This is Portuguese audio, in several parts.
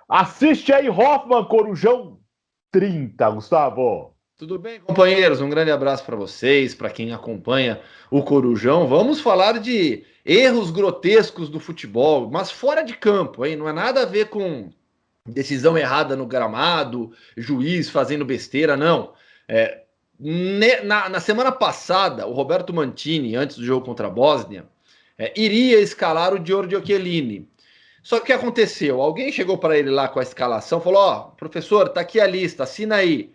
Assiste aí, Hoffman, Corujão 30, Gustavo. Tudo bem, companheiros? Um grande abraço para vocês, para quem acompanha o Corujão. Vamos falar de erros grotescos do futebol, mas fora de campo, hein? Não é nada a ver com decisão errada no gramado, juiz fazendo besteira, não. Na semana passada, o Roberto Mantini, antes do jogo contra a Bósnia, iria escalar o Giorgio Chiellini. Só que o que aconteceu? Alguém chegou para ele lá com a escalação, falou: Ó, professor, tá aqui a lista, assina aí.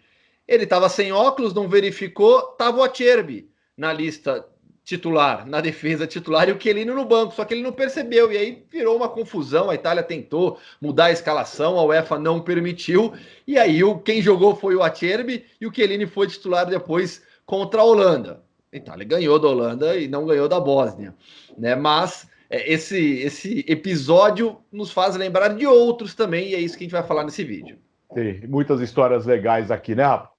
Ele estava sem óculos, não verificou, tava o Acerbi na lista titular, na defesa titular, e o Chiellini no banco, só que ele não percebeu, e aí virou uma confusão, a Itália tentou mudar a escalação, a UEFA não permitiu, e aí quem jogou foi o Acerbi, e o Chiellini foi titular depois contra a Holanda. A Itália ganhou da Holanda e não ganhou da Bósnia, né? Mas esse episódio nos faz lembrar de outros também, e é isso que a gente vai falar nesse vídeo. Tem muitas histórias legais aqui, né, Rafa?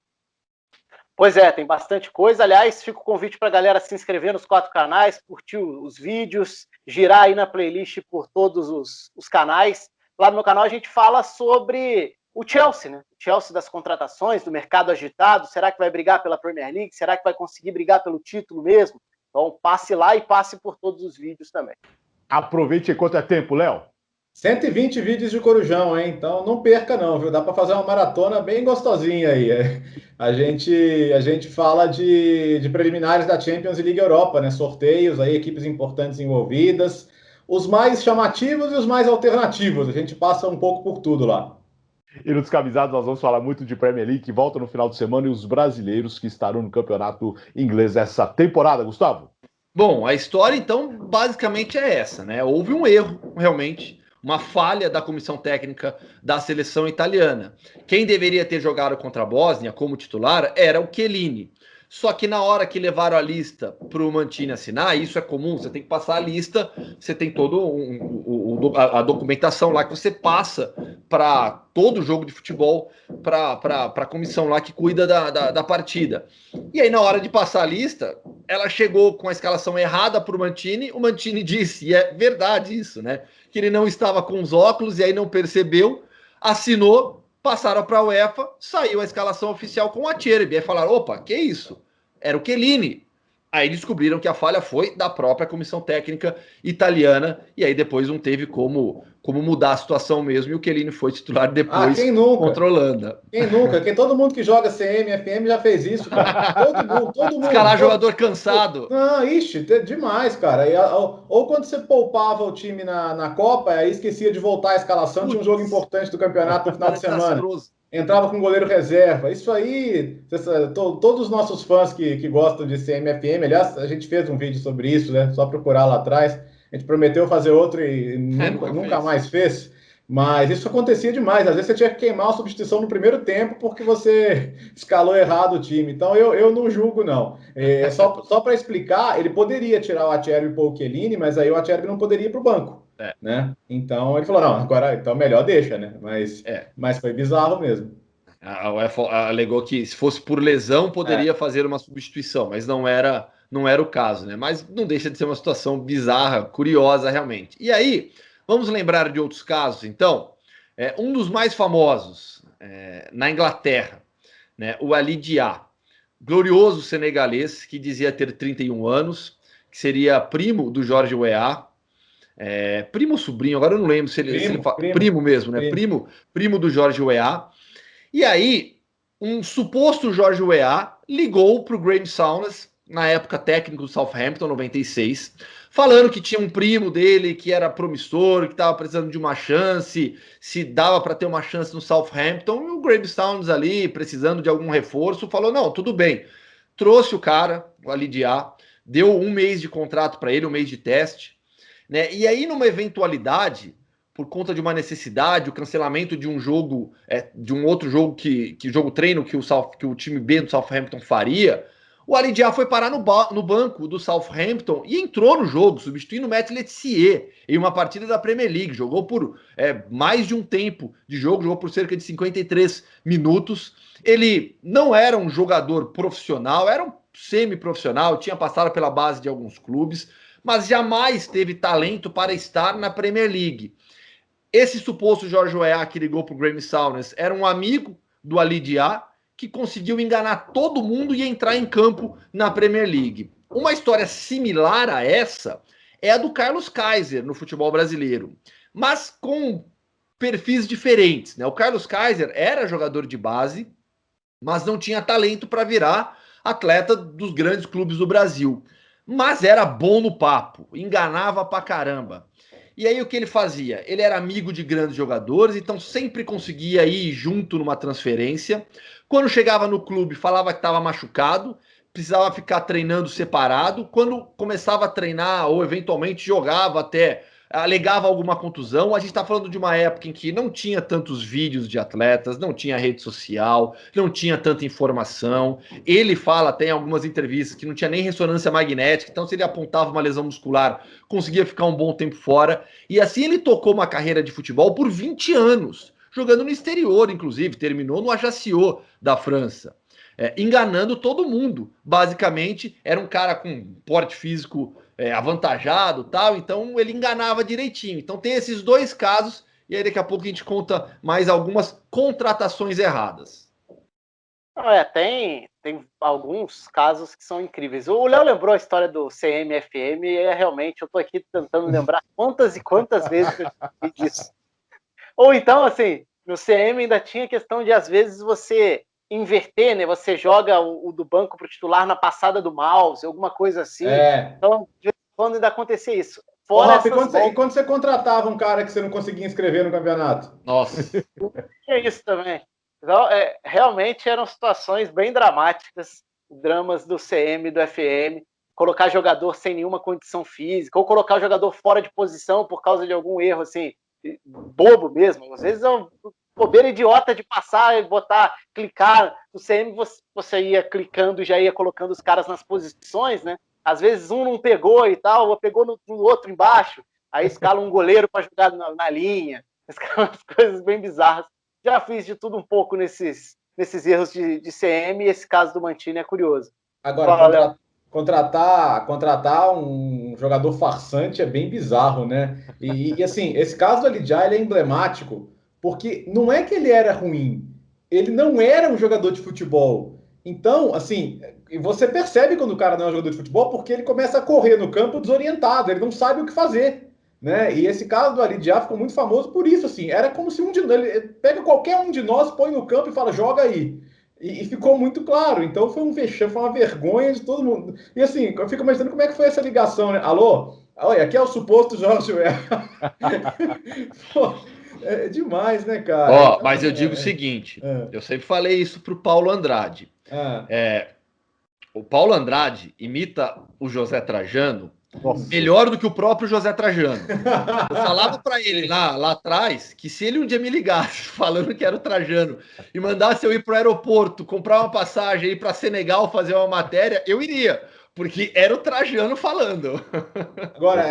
Pois é, tem bastante coisa. Aliás, fica o convite para a galera se inscrever nos 4 canais, curtir os vídeos, girar aí na playlist por todos os canais. Lá no meu canal a gente fala sobre o Chelsea, né? O Chelsea das contratações, do mercado agitado. Será que vai brigar pela Premier League? Será que vai conseguir brigar pelo título mesmo? Então passe lá e passe por todos os vídeos também. Aproveite enquanto é tempo, Léo. 120 vídeos de Corujão, hein? Então não perca não, viu? Dá para fazer uma maratona bem gostosinha aí. A gente fala de preliminares da Champions e Liga Europa, né? Sorteios, aí equipes importantes envolvidas, os mais chamativos e os mais alternativos. A gente passa um pouco por tudo lá. E nos Descamisados nós vamos falar muito de Premier League, que volta no final de semana, e os brasileiros que estarão no campeonato inglês essa temporada, Gustavo. Bom, a história então basicamente é essa, né? Houve um erro, realmente, uma falha da comissão técnica da seleção italiana. Quem deveria ter jogado contra a Bósnia como titular era o Chiellini. Só que na hora que levaram a lista para o Mantini assinar, isso é comum, você tem que passar a lista, você tem toda a documentação lá que você passa para todo jogo de futebol, para a comissão lá que cuida da partida. E aí, na hora de passar a lista, ela chegou com a escalação errada para o Mantini disse, e é verdade isso, né? Que ele não estava com os óculos e aí não percebeu, assinou, passaram para a UEFA, saiu a escalação oficial com o Acerbi. Aí falaram, opa, que isso? Era o Chiellini. Aí descobriram que a falha foi da própria comissão técnica italiana, e aí depois não teve como mudar a situação mesmo, e o Chiellini foi titular depois contra a Holanda. Quem nunca? Todo mundo que joga CM, FM já fez isso, cara. Todo mundo. Escalar jogador cansado. Não, ixi, demais, cara. Ou quando você poupava o time na Copa, aí esquecia de voltar à escalação, tinha um jogo importante do campeonato no final de semana. Entrava com goleiro reserva. Isso aí, todos os nossos fãs que gostam de CMFM, aliás, a gente fez um vídeo sobre isso, né? Só procurar lá atrás. A gente prometeu fazer outro e nunca mais fez. Mas isso acontecia demais. Às vezes você tinha que queimar a substituição no primeiro tempo porque você escalou errado o time. Então eu não julgo, não. Só para explicar, ele poderia tirar o Acerbi e o Chiellini, mas aí o Acerbi não poderia ir para o banco. Né? Então ele falou, não, agora então melhor deixa, né? Mas foi bizarro mesmo. A UEFA alegou que se fosse por lesão poderia fazer uma substituição, mas não era o caso, né? Mas não deixa de ser uma situação bizarra, curiosa realmente. E aí, vamos lembrar de outros casos, então. Um dos mais famosos na Inglaterra, né? O Ali Dia, glorioso senegalês que dizia ter 31 anos, que seria primo do Jorge Weah. Primo ou sobrinho, agora eu não lembro se ele fala. Primo mesmo, né? Primo do Jorge Weah. E aí, um suposto Jorge Weah ligou para o Graham Souness, na época técnico do Southampton, 96, falando que tinha um primo dele que era promissor, que estava precisando de uma chance, se dava para ter uma chance no Southampton, e o Graham Souness ali, precisando de algum reforço, falou, não, tudo bem. Trouxe o cara, o Ali Dia, deu 1 mês de contrato para ele, 1 mês de teste, né? E aí, numa eventualidade, por conta de uma necessidade, o cancelamento de um jogo, de um outro jogo jogo treino que o time B do Southampton faria, o Ali Dia foi parar no banco do Southampton e entrou no jogo, substituindo o Matt Letizia em uma partida da Premier League. Jogou por mais de um tempo de jogo, jogou por cerca de 53 minutos. Ele não era um jogador profissional, era um semi-profissional, tinha passado pela base de alguns clubes, mas jamais teve talento para estar na Premier League. Esse suposto Jorge Weah que ligou para o Graeme Souness era um amigo do Ali Dia, que conseguiu enganar todo mundo e entrar em campo na Premier League. Uma história similar a essa é a do Carlos Kaiser no futebol brasileiro, mas com perfis diferentes, né? O Carlos Kaiser era jogador de base, mas não tinha talento para virar atleta dos grandes clubes do Brasil. Mas era bom no papo, enganava pra caramba. E aí o que ele fazia? Ele era amigo de grandes jogadores, então sempre conseguia ir junto numa transferência. Quando chegava no clube, falava que estava machucado, precisava ficar treinando separado. Quando começava a treinar ou eventualmente jogava até, alegava alguma contusão. A gente está falando de uma época em que não tinha tantos vídeos de atletas, não tinha rede social, não tinha tanta informação. Ele fala até em algumas entrevistas que não tinha nem ressonância magnética, então se ele apontava uma lesão muscular, conseguia ficar um bom tempo fora. E assim ele tocou uma carreira de futebol por 20 anos, jogando no exterior, inclusive, terminou no Ajaccio da França. Enganando todo mundo. Basicamente, era um cara com porte físico avantajado, tal, então ele enganava direitinho. Então tem esses dois casos, e aí daqui a pouco a gente conta mais algumas contratações erradas. Tem alguns casos que são incríveis. O Léo lembrou a história do CMFM, e realmente eu tô aqui tentando lembrar quantas e quantas vezes eu falei disso. Ou então, assim, no CM ainda tinha questão de, às vezes, você inverter, né? Você joga o do banco para o titular na passada do mouse, alguma coisa assim. Então, de vez em quando ainda acontecia isso. Fora quando você contratava um cara que você não conseguia inscrever no campeonato? Nossa. É isso também. Então, realmente eram situações bem dramáticas, dramas do CM, do FM, colocar jogador sem nenhuma condição física, ou colocar o jogador fora de posição por causa de algum erro, assim, bobo mesmo. Às vezes é uma bobeira idiota de passar e botar, clicar. No CM você ia clicando e já ia colocando os caras nas posições, né? Às vezes um não pegou e tal, ou pegou no outro embaixo, aí escala um goleiro para jogar na linha. Umas coisas bem bizarras. Já fiz de tudo um pouco nesses erros de CM, e esse caso do Mantini é curioso. Agora, contratar um jogador farsante é bem bizarro, né? E assim, esse caso do Alidia, ele é emblemático, porque não é que ele era ruim, ele não era um jogador de futebol. Então, assim, você percebe quando o cara não é um jogador de futebol, porque ele começa a correr no campo desorientado, ele não sabe o que fazer. Né? E esse caso do Alidia ficou muito famoso por isso, assim, era como se ele pega qualquer um de nós, põe no campo e fala, joga aí. E ficou muito claro, então foi um vexame, foi uma vergonha de todo mundo. E assim, eu fico imaginando como é que foi essa ligação, né? Alô? Olha, aqui é o suposto Jorge Weah. Pô, é demais, né, cara? Mas eu digo o seguinte, eu sempre falei isso pro Paulo Andrade. O Paulo Andrade imita o José Trajano melhor do que o próprio José Trajano. Eu falava para ele lá atrás que se ele um dia me ligasse falando que era o Trajano e mandasse eu ir para o aeroporto, comprar uma passagem e ir para Senegal fazer uma matéria, eu iria, porque era o Trajano falando. Agora,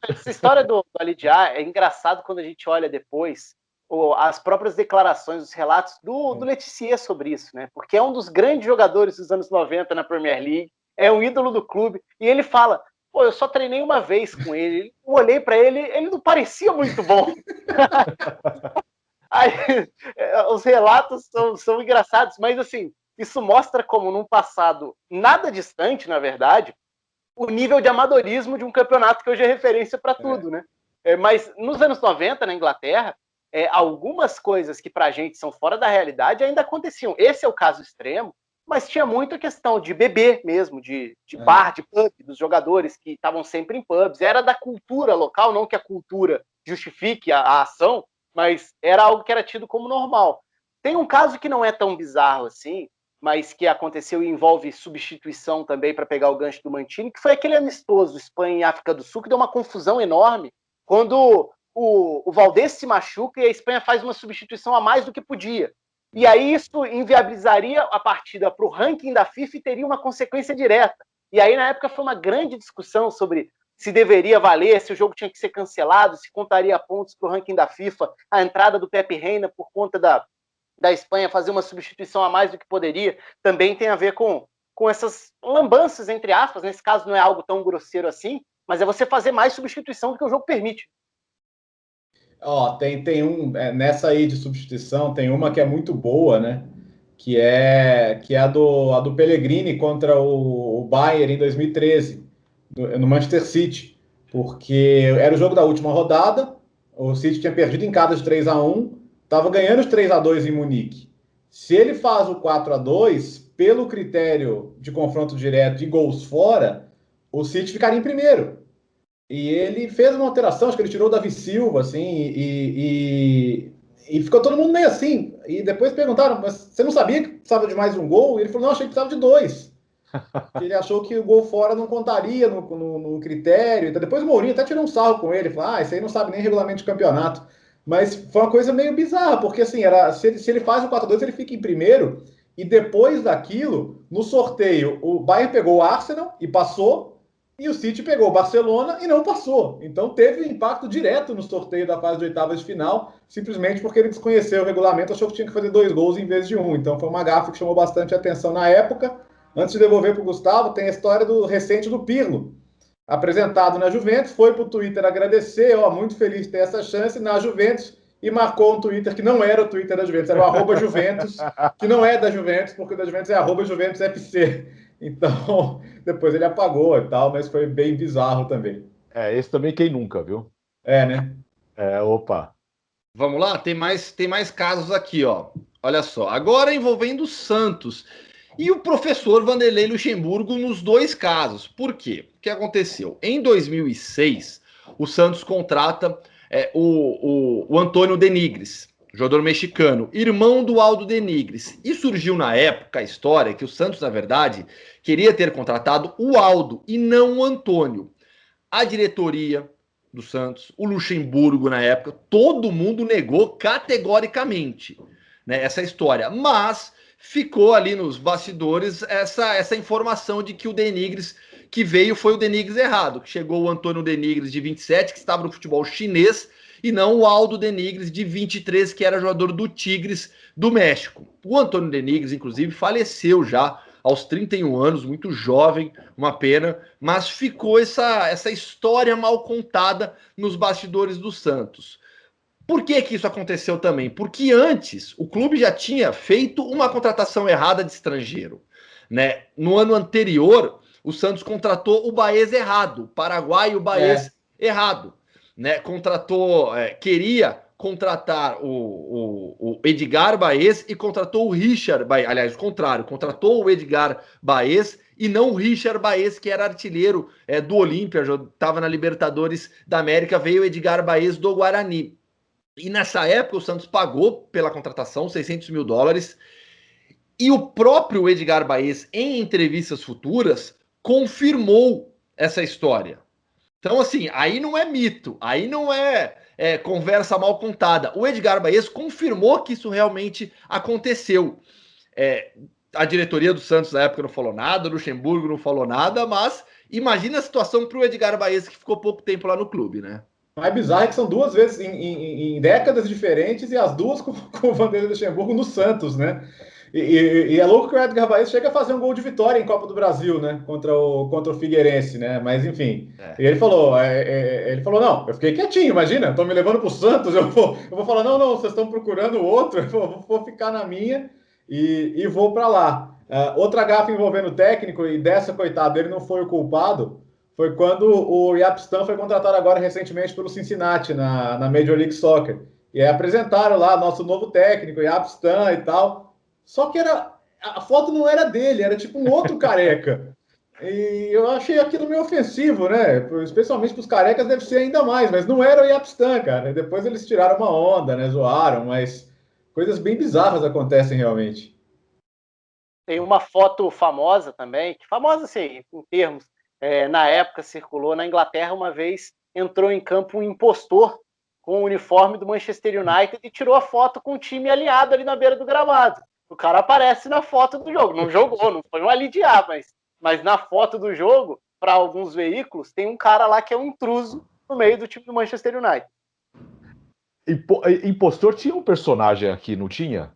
essa história do Alidia é engraçado quando a gente olha depois as próprias declarações, os relatos do Letizia sobre isso, né? Porque é um dos grandes jogadores dos anos 90 na Premier League, é um ídolo do clube, e ele fala, pô, eu só treinei uma vez com ele, eu olhei para ele, ele não parecia muito bom. Aí, os relatos são engraçados, mas assim, isso mostra como num passado nada distante, na verdade, o nível de amadorismo de um campeonato que hoje é referência para tudo, né? Mas nos anos 90, na Inglaterra, algumas coisas que para a gente são fora da realidade ainda aconteciam. Esse é o caso extremo, mas tinha muita questão de beber mesmo, de bar, de pub, dos jogadores que estavam sempre em pubs. Era da cultura local, não que a cultura justifique a ação, mas era algo que era tido como normal. Tem um caso que não é tão bizarro assim, mas que aconteceu e envolve substituição também para pegar o gancho do Mantini, que foi aquele amistoso Espanha e África do Sul, que deu uma confusão enorme quando o Valdés se machuca e a Espanha faz uma substituição a mais do que podia. E aí isso inviabilizaria a partida para o ranking da FIFA e teria uma consequência direta. E aí, na época, foi uma grande discussão sobre se deveria valer, se o jogo tinha que ser cancelado, se contaria pontos para o ranking da FIFA, a entrada do Pepe Reina por conta da Espanha fazer uma substituição a mais do que poderia, também tem a ver com essas lambanças, entre aspas. Nesse caso não é algo tão grosseiro assim, mas é você fazer mais substituição do que o jogo permite. Ó, tem nessa aí de substituição, tem uma que é muito boa, né? Que é a do Pellegrini contra o Bayern em 2013, no Manchester City. Porque era o jogo da última rodada, o City tinha perdido em casa de 3-1, estava ganhando os 3-2 em Munique. Se ele faz o 4-2, pelo critério de confronto direto e gols fora, o City ficaria em primeiro. E ele fez uma alteração, acho que ele tirou o Davi Silva, assim, e ficou todo mundo meio assim. E depois perguntaram, mas você não sabia que precisava de mais um gol? E ele falou, não, achei que precisava de 2. Ele achou que o gol fora não contaria no critério. Então, depois o Mourinho até tirou um sarro com ele, falou, esse aí não sabe nem regulamento de campeonato. Mas foi uma coisa meio bizarra, porque assim, se ele faz o 4-2, ele fica em primeiro, e depois daquilo, no sorteio, o Bayern pegou o Arsenal e passou, e o City pegou o Barcelona e não passou. Então teve um impacto direto no sorteio da fase de oitavas de final, simplesmente porque ele desconheceu o regulamento, achou que tinha que fazer 2 gols em vez de 1. Então foi uma gafe que chamou bastante atenção na época. Antes de devolver para o Gustavo, tem a história recente do Pirlo, apresentado na Juventus, foi para o Twitter agradecer, muito feliz de ter essa chance na Juventus, e marcou um Twitter que não era o Twitter da Juventus, era o @Juventus, que não é da Juventus, porque o da Juventus é @JuventusFC. Então, depois ele apagou e tal, mas foi bem bizarro também. Esse também quem nunca, viu? Né? Opa. Vamos lá? Tem mais casos aqui, ó. Olha só. Agora envolvendo o Santos e o professor Vanderlei Luxemburgo nos 2 casos. Por quê? O que aconteceu? Em 2006, o Santos contrata o Antônio Denigres, jogador mexicano, irmão do Aldo Denigres. E surgiu na época a história que o Santos, na verdade, queria ter contratado o Aldo e não o Antônio. A diretoria do Santos, o Luxemburgo na época, todo mundo negou categoricamente, né, essa história. Mas ficou ali nos bastidores essa informação de que o Denigres que veio foi o Denigres errado, que chegou o Antônio Denigres de 27, que estava no futebol chinês, e não o Aldo Denigres de 23, que era jogador do Tigres do México. O Antônio Denigres, inclusive, faleceu já aos 31 anos, muito jovem, uma pena, mas ficou essa história mal contada nos bastidores do Santos. Por que isso aconteceu também? Porque antes o clube já tinha feito uma contratação errada de estrangeiro, né? No ano anterior, o Santos contratou o Baez errado, o paraguaio Baez errado, né? Queria contratar o Edgar Baez e contratou o Richard Baez, aliás, o contrário, contratou o Edgar Baez e não o Richard Baez, que era artilheiro do Olímpia, já estava na Libertadores da América, veio o Edgar Baez do Guarani. E nessa época o Santos pagou pela contratação $600 mil, e o próprio Edgar Baez, em entrevistas futuras, confirmou essa história. Então, assim, aí não é mito, aí não é conversa mal contada. O Edgar Baez confirmou que isso realmente aconteceu. A diretoria do Santos na época não falou nada, o Luxemburgo não falou nada, mas imagina a situação para o Edgar Baez, que ficou pouco tempo lá no clube, né? O mais bizarro é que são 2 vezes em décadas diferentes, e as duas com o Vanderlei Luxemburgo no Santos, né? E é louco que o Edgar Baez chega a fazer um gol de vitória em Copa do Brasil, né? Contra o Figueirense, né? Mas enfim. E ele falou, não, eu fiquei quietinho, imagina, estão me levando pro Santos, eu vou falar, não, vocês estão procurando outro, eu vou ficar na minha e vou para lá. Outra gafa envolvendo o técnico, e dessa, coitado, ele não foi o culpado, foi quando o Jaap Stam foi contratado agora recentemente pelo Cincinnati, na Major League Soccer. E aí apresentaram lá nosso novo técnico, Jaap Stam e tal. Só que a foto não era dele, era tipo um outro careca. E eu achei aquilo meio ofensivo, né? Especialmente para os carecas deve ser ainda mais, mas não era o Jaap Stam, cara. E depois eles tiraram uma onda, né? Zoaram, mas coisas bem bizarras acontecem realmente. Tem uma foto famosa também, famosa assim, em termos, na época circulou na Inglaterra uma vez, entrou em campo um impostor com o uniforme do Manchester United e tirou a foto com o time aliado ali na beira do gramado. O cara aparece na foto do jogo, não jogou, não foi um alidiar, mas na foto do jogo, para alguns veículos, tem um cara lá que é um intruso no meio do time do Manchester United. Impostor tinha um personagem aqui, não tinha?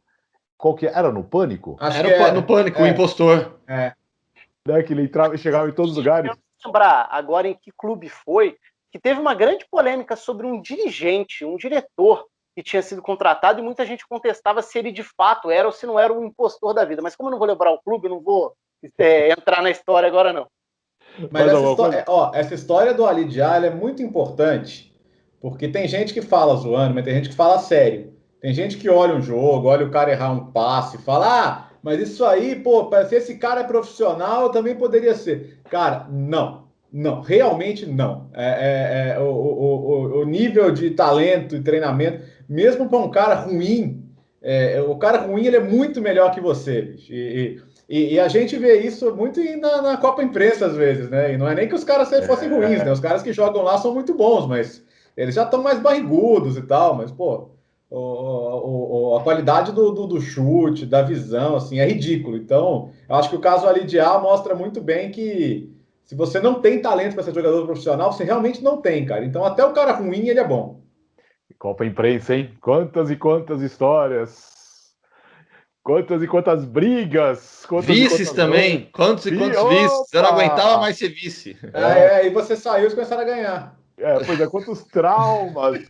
Qual que era? No Pânico? Era no Pânico, o impostor. Né, que ele entrava e chegava em todos os lugares. lembrar agora em que clube foi, que teve uma grande polêmica sobre um dirigente, um diretor que tinha sido contratado, e muita gente contestava se ele de fato era ou se não era um impostor da vida. Mas como eu não vou lembrar o clube, eu não vou entrar na história agora, não. Mas essa história do Ali Dia é muito importante, porque tem gente que fala zoando, mas tem gente que fala sério. Tem gente que olha um jogo, olha o cara errar um passe, fala, mas isso aí, pô, se esse cara é profissional, também poderia ser. Cara, não, realmente não. O nível de talento e treinamento, mesmo para um cara ruim, o cara ruim ele é muito melhor que você, bicho. E a gente vê isso muito na Copa Imprensa, às vezes, né? E não é nem que os caras fossem ruins, né? Os caras que jogam lá são muito bons, mas eles já estão mais barrigudos e tal, mas, pô, a qualidade do chute, da visão, assim, é ridículo. Então, eu acho que o caso ali de A mostra muito bem que se você não tem talento para ser jogador profissional, você realmente não tem, cara. Então, até o cara ruim, ele é bom. Copa Imprensa, hein? Quantas e quantas histórias. Quantas e quantas brigas. Vices também. Quantos e quantos vices. Eu não aguentava mais ser vice. E você saiu e começaram a ganhar. Pois é, quantos traumas.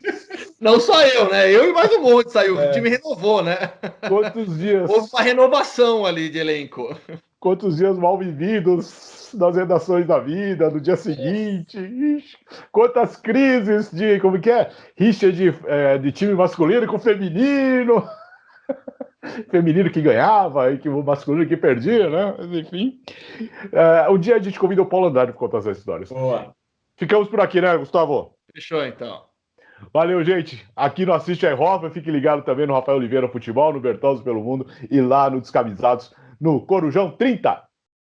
Não só eu, né? Eu e mais um monte saiu. O time renovou, né? Quantos dias. Houve uma renovação ali de elenco. Quantos dias mal vividos nas redações da vida, no dia seguinte. Ixi, quantas crises de, como que é? Rixa de time masculino com feminino. Feminino que ganhava e que o masculino que perdia, né? Mas, enfim. Um dia a gente convida o Paulo Andrade para contar essas histórias. Boa. Ficamos por aqui, né, Gustavo? Fechou, então. Valeu, gente. Aqui no Assiste a Europa, fique ligado também no Rafael Oliveira Futebol, no Bertozzi pelo Mundo e lá no Descamisados, no Corujão 30.